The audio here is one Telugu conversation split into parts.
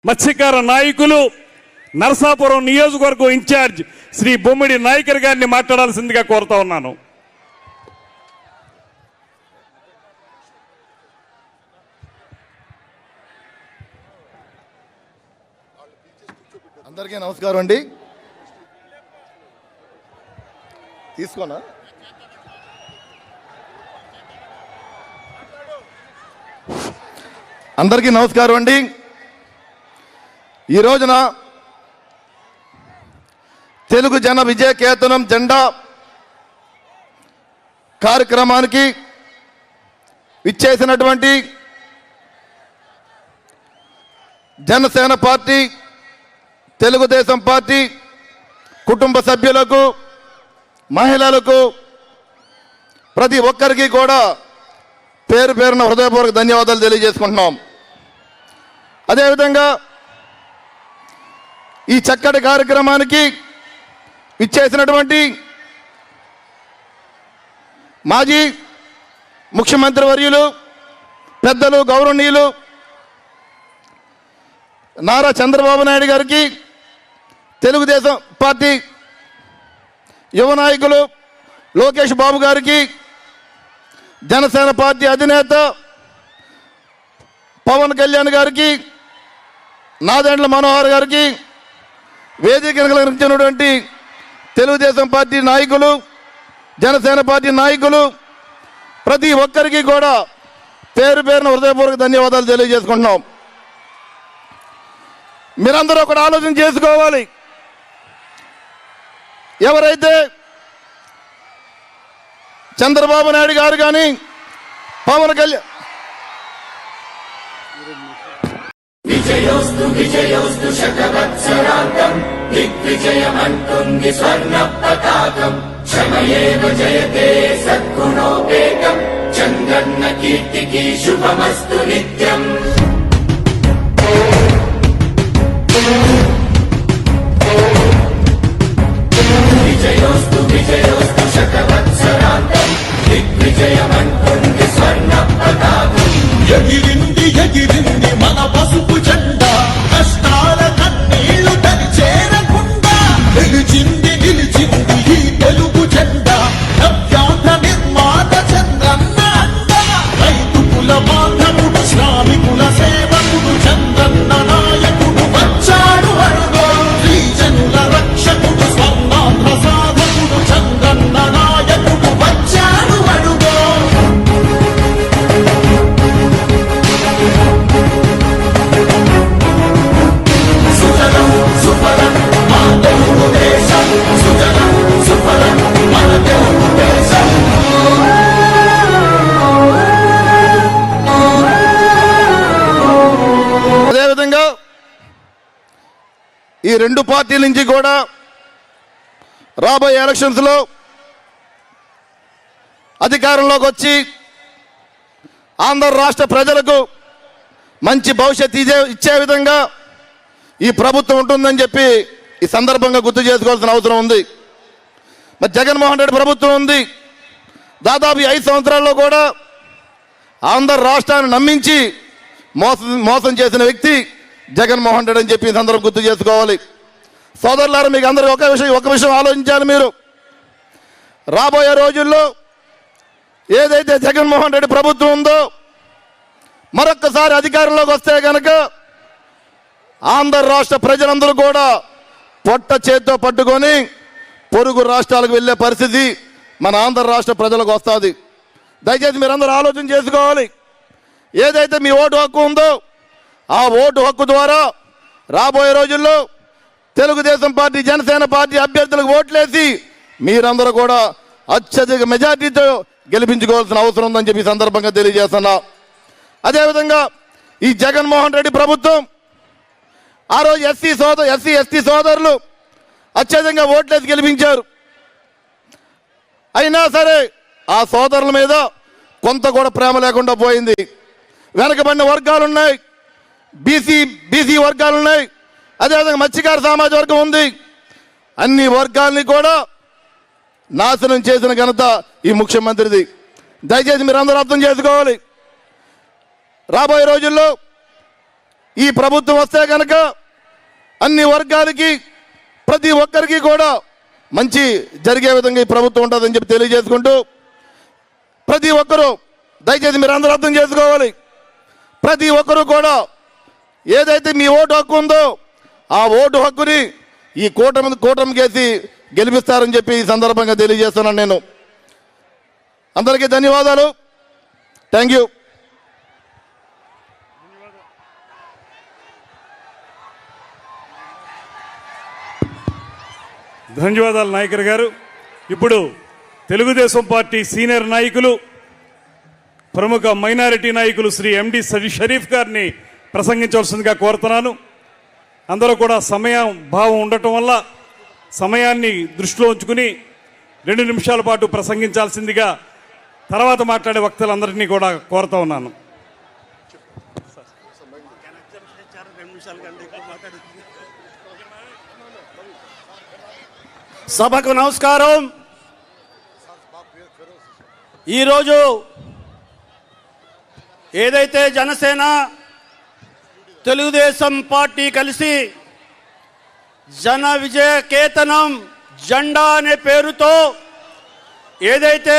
మత్స్యకార నాయకులు నరసాపురం నియోజకవర్గం ఇన్ఛార్జ్ శ్రీ బొమ్మిడి నాయకర్ గారిని మాట్లాడాల్సిందిగా కోరుతా ఉన్నాను. అందరికీ నమస్కారం అండి. తీసుకోనా? అందరికీ నమస్కారం అండి. ఈ రోజున తెలుగు జన విజయకేతనం జెండా కార్యక్రమానికి విచ్చేసినటువంటి జనసేన పార్టీ, తెలుగుదేశం పార్టీ కుటుంబ సభ్యులకు, మహిళలకు, ప్రతి ఒక్కరికి కూడా పేరు పేరున హృదయపూర్వక ధన్యవాదాలు తెలియజేసుకుంటున్నాం. అదేవిధంగా ఈ చక్కటి కార్యక్రమానికి ఇచ్చేసినటువంటి మాజీ ముఖ్యమంత్రి వర్యులు, పెద్దలు, గౌరవనీయులు నారా చంద్రబాబు నాయుడు గారికి, తెలుగుదేశం పార్టీ యువ నాయకులు లోకేష్ బాబు గారికి, జనసేన పార్టీ అధినేత పవన్ కళ్యాణ్ గారికి, నాదెండ్ల మనోహర్ గారికి, వేదికను అలంకరించినటువంటి తెలుగుదేశం పార్టీ నాయకులు, జనసేన పార్టీ నాయకులు, ప్రతి ఒక్కరికి కూడా పేరు పేరున హృదయపూర్వక ధన్యవాదాలు తెలియజేసుకుంటున్నాం. మీరందరూ ఒకటి ఆలోచన చేసుకోవాలి. ఎవరైతే చంద్రబాబు నాయుడు గారు కానీ, పవన్ కళ్యాణ్ విజయోస్తు విజయోస్తు శతవత్సరాంతం దిగ్విజయమంటుంది స్వర్ణ పతాకం క్షమయేవ జయతే సద్గుణోపేతం చంద్రన్న కీర్తికి శుభమస్తు నిత్యం. విజయోస్తు విజయోస్తు శతవత్సరాంతం దిగ్విజయమంటుంది స్వర్ణ పతాకం. ఎగిరింది ఎగిరింది మన పసుపు జెండా, కష్టాల కన్నీళ్లు చేరకుండా నిలిచింది నిలిచింది ఈ తెలుగు జెండా. నవ్యాంధ్ర నిర్మాత చంద్రన్న అండ, రైతు కుల బాంధవుడు, శ్రామికుల సేవకుడు, చంద్రన్న నాయకుడు వచ్చాడు అడుగో. శ్రీజనుల రక్షకుడు, స్వర్ణాంధ్ర సాధకుడు, చంద్రన్న నాయకుడు వచ్చాడు అడుగో. అదేవిధంగా ఈ రెండు పార్టీల నుంచి కూడా రాబోయే ఎలక్షన్స్లో అధికారంలోకి వచ్చి ఆంధ్ర రాష్ట్ర ప్రజలకు మంచి భవిష్యత్తు ఇచ్చే విధంగా ఈ ప్రభుత్వం ఉంటుందని చెప్పి ఈ సందర్భంగా గుర్తు చేసుకోవాల్సిన అవసరం ఉంది. మరి జగన్మోహన్ రెడ్డి ప్రభుత్వం ఉంది. దాదాపు 5 సంవత్సరాల్లో కూడా ఆంధ్ర రాష్ట్రాన్ని నమ్మించి మోసం చేసిన వ్యక్తి జగన్మోహన్ రెడ్డి అని చెప్పి ఈ సందర్భం గుర్తు చేసుకోవాలి. సోదరులారా, మీకు అందరికీ ఒక విషయం ఆలోచించాలి. మీరు రాబోయే రోజుల్లో ఏదైతే జగన్మోహన్ రెడ్డి ప్రభుత్వం ఉందో, మరొక్కసారి అధికారంలోకి వస్తే కనుక ఆంధ్ర రాష్ట్ర ప్రజలందరూ కూడా పొట్ట చేత్తో పట్టుకొని పొరుగు రాష్ట్రాలకు వెళ్ళే పరిస్థితి మన ఆంధ్ర రాష్ట్ర ప్రజలకు వస్తుంది. దయచేసి మీరందరూ ఆలోచన చేసుకోవాలి. ఏదైతే మీ ఓటు హక్కు ఉందో ఆ ఓటు హక్కు ద్వారా రాబోయే రోజుల్లో తెలుగుదేశం పార్టీ, జనసేన పార్టీ అభ్యర్థులకు ఓట్లేసి మీరందరూ కూడా అత్యధిక మెజార్టీతో గెలిపించుకోవాల్సిన అవసరం ఉందని చెప్పి సందర్భంగా తెలియజేస్తున్నా. అదేవిధంగా ఈ జగన్మోహన్ రెడ్డి ప్రభుత్వం ఆ రోజు ఎస్సీ ఎస్టీ సోదరులు అత్యధికంగా ఓట్లేసి గెలిపించారు. అయినా సరే ఆ సోదరుల మీద కొంత కూడా ప్రేమ లేకుండా పోయింది. వెనకబడిన వర్గాలు ఉన్నాయి, బీసీ వర్గాలు ఉన్నాయి, అదేవిధంగా మత్స్యకార సామాజిక వర్గం ఉంది. అన్ని వర్గాల్ని కూడా నాశనం చేసిన ఘనత ఈ ముఖ్యమంత్రిది. దయచేసి మీరు అందరూ అర్థం చేసుకోవాలి. రాబోయే రోజుల్లో ఈ ప్రభుత్వం వస్తే కనుక అన్ని వర్గాలకి ప్రతి ఒక్కరికి కూడా మంచి జరిగే విధంగా ఈ ప్రభుత్వం ఉంటుందని చెప్పి తెలియజేసుకుంటూ, ప్రతి ఒక్కరూ దయచేసి మీరు అందరూ అర్థం చేసుకోవాలి, ప్రతి ఒక్కరూ కూడా ఏదైతే మీ ఓటు హక్కు ఉందో ఆ ఓటు హక్కుని ఈ కూటమికేసి గెలిపిస్తారని చెప్పి ఈ సందర్భంగా తెలియజేస్తున్నాను. నేను అందరికీ ధన్యవాదాలు. Thank you. ధన్యవాదాలు నాయకర్ గారు. ఇప్పుడు తెలుగుదేశం పార్టీ సీనియర్ నాయకులు, ప్రముఖ మైనారిటీ నాయకులు శ్రీ ఎండి షరీఫ్ గారిని ప్రసంగించవలసిందిగా కోరుతున్నాను. అందరూ కూడా సమయం భావం ఉండటం వల్ల సమయాన్ని దృష్టిలో ఉంచుకుని 2 నిమిషాల పాటు ప్రసంగించాల్సిందిగా తర్వాత మాట్లాడే వక్తలందరినీ కూడా కోరుతా ఉన్నాను. సభకు నమస్కారం. ఈరోజు ఏదైతే జనసేన తెలుగుదేశం పార్టీ కలిసి జన విజయ కేతనం జెండా అనే పేరుతో ఏదైతే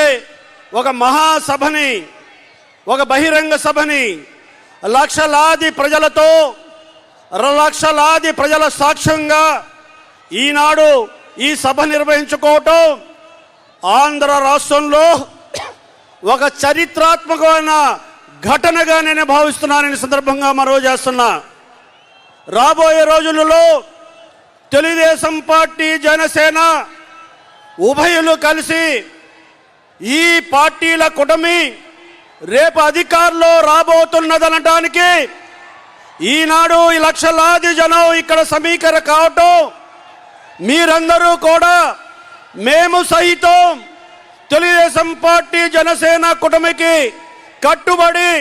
ఒక మహాసభని, ఒక బహిరంగ సభని లక్షలాది ప్రజలతో, లక్షలాది ప్రజల సాక్ష్యంగా ఈనాడు ఈ సభ నిర్వహించుకోవటం ఆంధ్ర రాష్ట్రంలో ఒక చరిత్రాత్మకమైన ఘటనగా నేను భావిస్తున్నానని సందర్భంగా మనవి చేస్తున్నా. రాబోయే రోజులలో తెలుగుదేశం పార్టీ, జనసేన ఉభయులు కలిసి ఈ పార్టీల కూటమి రేపు అధికారంలో రాబోతున్నదనడానికి ఈనాడు ఈ లక్షలాది జనం ఇక్కడ సమీకరణ కావటం, మీరందరూ కూడా మేము సహితం తెలుగుదేశం పార్టీ జనసేన కూటమికి కట్టుబడి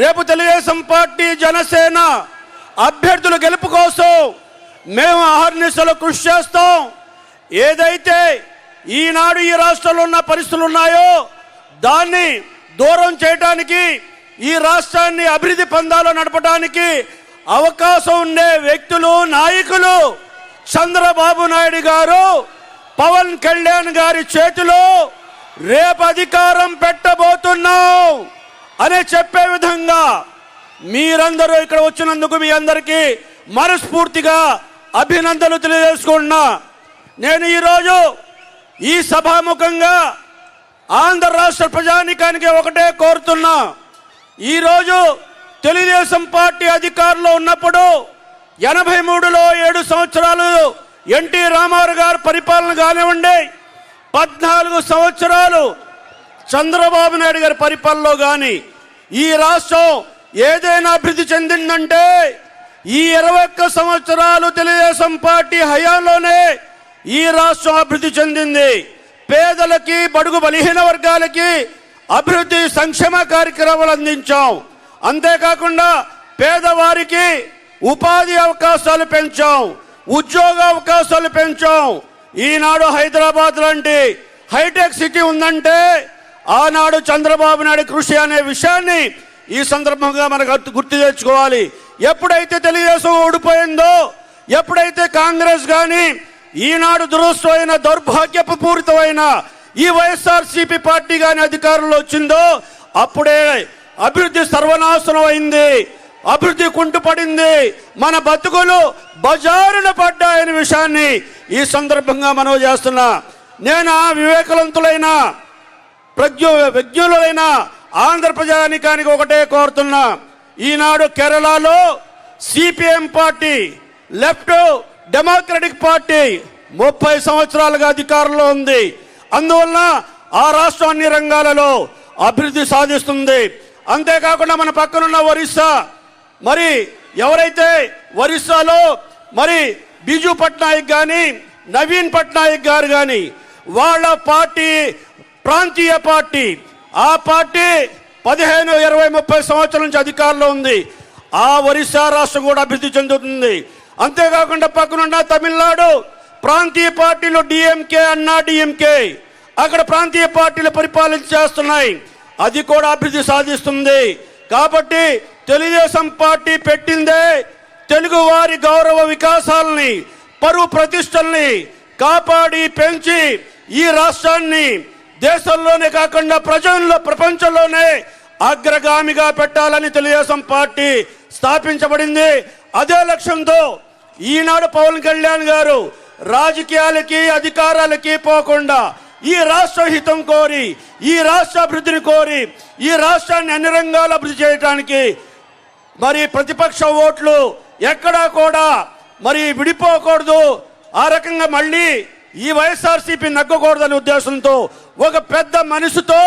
రేపు తెలుగుదేశం పార్టీ జనసేన అభ్యర్థుల గెలుపు కోసం మేము అహర్నిశలు కృషి చేస్తాం. ఏదైతే ఈనాడు ఈ రాష్ట్రంలో ఉన్న పరిస్థితులు ఉన్నాయో దాన్ని దూరం చేయడానికి, ఈ రాష్ట్రాన్ని అభివృద్ధి పందాలో నడపడానికి అవకాశం ఉండే వ్యక్తులు, నాయకులు చంద్రబాబు నాయుడు గారు, పవన్ కళ్యాణ్ గారి చేతిలో రేపు అధికారం పెట్టబోతున్నాం అని చెప్పే విధంగా మీరందరూ ఇక్కడ వచ్చినందుకు మీ అందరికీ మనస్ఫూర్తిగా అభినందనలు తెలియజేసుకుంటున్నా. నేను ఈరోజు ఈ సభాముఖంగా ఆంధ్ర రాష్ట్ర ప్రజానీకానికి ఒకటే కోరుతున్నా. ఈరోజు తెలుగుదేశం పార్టీ అధికారంలో ఉన్నప్పుడు 83లో 7 సంవత్సరాలు ఎన్టీ రామారావు గారి పరిపాలన కానివ్వండి, 14 సంవత్సరాలు చంద్రబాబు నాయుడు గారి పరిపాలనలో కానీ ఈ రాష్ట్రం ఏదైనా అభివృద్ధి చెందిందంటే ఈ 21 సంవత్సరాలు తెలుగుదేశం పార్టీ హయాంలోనే ఈ రాష్ట్రం అభివృద్ధి చెందింది. పేదలకి, బడుగు బలహీన వర్గాలకి అభివృద్ధి సంక్షేమ కార్యక్రమాలు అందించాం. అంతేకాకుండా పేదవారికి ఉపాధి అవకాశాలు పెంచాం, ఉద్యోగ అవకాశాలు పెంచాం. ఈనాడు హైదరాబాద్ లాంటి హైటెక్ సిటీ ఉందంటే ఆనాడు చంద్రబాబు నాయుడు కృషి అనే విషయాన్ని ఈ సందర్భంగా మనకు గుర్తు తెచ్చుకోవాలి. ఎప్పుడైతే తెలుగుదేశం ఓడిపోయిందో, ఎప్పుడైతే కాంగ్రెస్ కానీ ఈనాడు దురదృష్టమైన దౌర్భాగ్యపు పూరితమైన ఈ వైఎస్ఆర్సీపీ పార్టీ కానీ అధికారంలో వచ్చిందో అప్పుడే అభివృద్ధి సర్వనాశనం అయింది, అభివృద్ధి కుంటుపడింది, మన బతుకులు బజారున పడ్డాయనే విషయాన్ని ఈ సందర్భంగా మనవి చేస్తున్నా. నేను వివేకవంతులైన విజ్ఞులైన ఆంధ్ర ప్రజానీకానికి ఒకటే కోరుతున్నా. ఈనాడు కేరళలో CPM party, left democratic party 30 సంవత్సరాలుగా అధికారంలో ఉంది. అందువలన ఆ రాష్ట్రం అన్ని రంగాలలో అభివృద్ధి సాధిస్తుంది. అంతేకాకుండా మన పక్కనున్న ఒరిస్సా, మరి ఎవరైతే ఒరిస్సాలో మరి బిజు పట్నాయక్ కానీ, నవీన్ పట్నాయక్ గారు కానీ, వాళ్ళ పార్టీ ప్రాంతీయ పార్టీ, ఆ పార్టీ 15, 20, 30 సంవత్సరాల నుంచి అధికారంలో ఉంది. ఆ ఒరిస్సా రాష్ట్రం కూడా అభివృద్ధి చెందుతుంది. అంతేకాకుండా పక్కనున్న తమిళనాడు ప్రాంతీయ పార్టీలు డిఎంకే, అన్నా డిఎంకే, అక్కడ ప్రాంతీయ పార్టీలు పరిపాలన చేస్తున్నాయి, అది కూడా అభివృద్ధి సాధిస్తుంది. కాబట్టి తెలుగుదేశం పార్టీ పెట్టిందే తెలుగు వారి గౌరవ వికాసాలని, పరువు ప్రతిష్టల్ని కాపాడి పెంచి ఈ రాష్ట్రాన్ని దేశంలోనే కాకుండా ప్రపంచంలోనే అగ్రగామిగా పెట్టాలని తెలుగుదేశం పార్టీ స్థాపించబడింది. అదే లక్ష్యంతో ఈనాడు పవన్ కళ్యాణ్ గారు రాజకీయాలకి అధికారాలకి పోకుండా ఈ రాష్ట్ర హితం కోరి, ఈ రాష్ట్ర అభివృద్ధిని కోరి, ఈ రాష్ట్రాన్ని అన్ని రంగాలు అభివృద్ధి చేయడానికి మరి ప్రతిపక్ష ఓట్లు ఎక్కడా కూడా మరి విడిపోకూడదు, ఆ రకంగా మళ్ళీ ఈ వైఎస్ఆర్సీపీ నగ్గకూడదనే ఉద్దేశంతో ఒక పెద్ద మనసుతో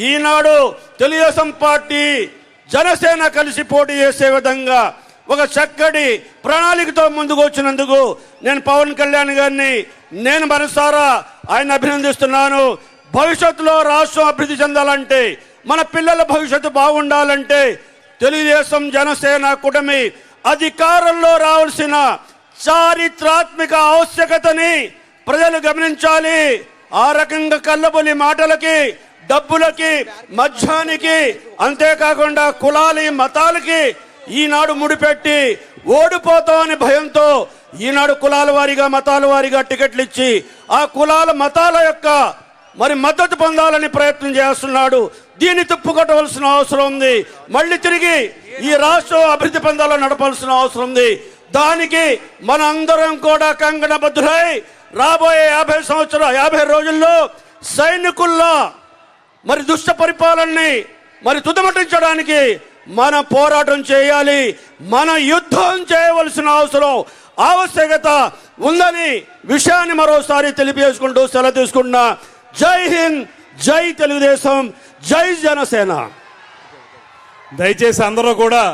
ఈనాడు తెలుగుదేశం పార్టీ జనసేన కలిసి పోటీ చేసే విధంగా ఒక చక్కటి ప్రణాళికతో ముందుకు వచ్చినందుకు నేను పవన్ కళ్యాణ్ గారిని నేను మనసారా ఆయన అభినందిస్తున్నాను. భవిష్యత్తులో రాష్ట్రం అభివృద్ధి చెందాలంటే, మన పిల్లల భవిష్యత్తు బాగుండాలంటే తెలుగుదేశం జనసేన కూటమి అధికారంలో రావాల్సిన చారిత్రాత్మక ఆవశ్యకతని ప్రజలు గమనించాలి. ఆ రకంగా కల్లబొలి మాటలకి, డబ్బులకి, మద్యానికి, అంతేకాకుండా కులాలి మతాలకి ఈనాడు ముడిపెట్టి ఓడిపోతామని భయంతో ఈనాడు కులాల వారీగా మతాల వారీగా టికెట్లు ఇచ్చి ఆ కులాల మతాల యొక్క మరి మద్దతు పొందాలని ప్రయత్నం చేస్తున్నాడు. దీన్ని తిప్పుకొట్టవలసిన అవసరం ఉంది. మళ్ళీ తిరిగి ఈ రాష్ట్రం అభివృద్ధి పొందాలని నడపాల్సిన అవసరం ఉంది. దానికి మన అందరం కూడా కంకణబద్ధులై రాబోయే 50 రోజుల్లో సైనికుల్లో మరి దుష్ట పరిపాలనని మరి తుదమట్టించడానికి మన పోరాటం చేయాలి. మన యుద్ధం చేయవలసిన ఆవశ్యకత ఉందని విషయాన్ని మరోసారి తెలియజేసుకుంటూ సెలవు తీసుకుంటున్నా. జై హింద్, జై తెలుగుదేశం, జై జనసేన. దయచేసి అందరూ కూడా